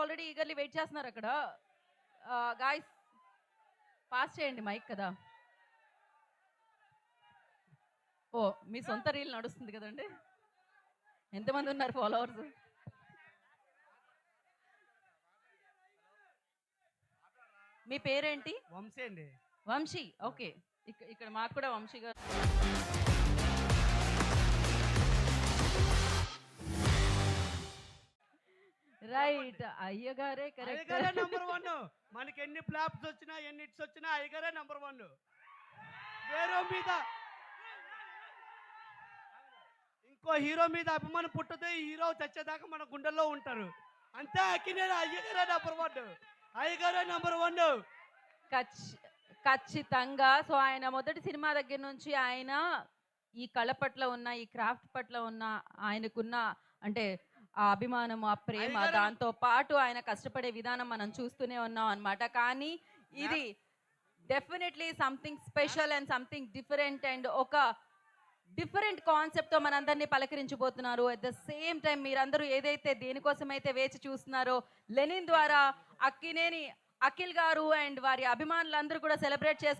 Already eagerly wait చేస్తున్నారు అక్కడ. Guys pass చేయండి మైక్ కదా. ఓ మీ సొంత రీల్ నడుస్తుంది కదండి. ఎంతమంది ఉన్నారు ఫాలోవర్స్? మీ పేరేంటి? వంశీ అండి. వంశీ. ఓకే, ఇక్కడ మాకు కూడా వంశీ గారు. రైట్, అయ్యగారే కరెక్ట్. అయ్యగారే నంబర్ 1. మనకి ఎన్ని ఫ్లాప్స్ వచ్చినా ఎన్ని హిట్స్ వచ్చినా అయ్యగారే నంబర్ 1. వేరే మీద ఇంకో హీరో మీద అభిమానం పుట్టదు. ఈ హీరో చచ్చేదాకా మన గుండెల్లో ఉంటారు. అంతే. అక్కినేని అయ్యగారే నంబర్ 1. అయ్యగారే నంబర్ 1. ఖచ్చితంగా. సో ఆయన మొదటి సినిమా దగ్గర నుంచి ఆయన ఈ కళ పట్ల ఉన్న, ఈ క్రాఫ్ట్ పట్ల ఉన్న ఆయనకున్న అంటే ఆ అభిమానం, ఆ ప్రేమ, దాంతో పాటు ఆయన కష్టపడే విధానం మనం చూస్తూనే ఉన్నాం అన్నమాట. కానీ ఇది definitely something special and something different and ఒక డిఫరెంట్ కాన్సెప్ట్తో మనందరినీ పలకరించబోతున్నారు. అట్ ద సేమ్ టైం మీరందరూ ఏదైతే దేనికోసమైతే వేచి చూస్తున్నారో, లెనిన్ ద్వారా అక్కినేని అఖిల్ గారు అండ్ వారి అభిమానులందరూ కూడా సెలబ్రేట్ చేసుకు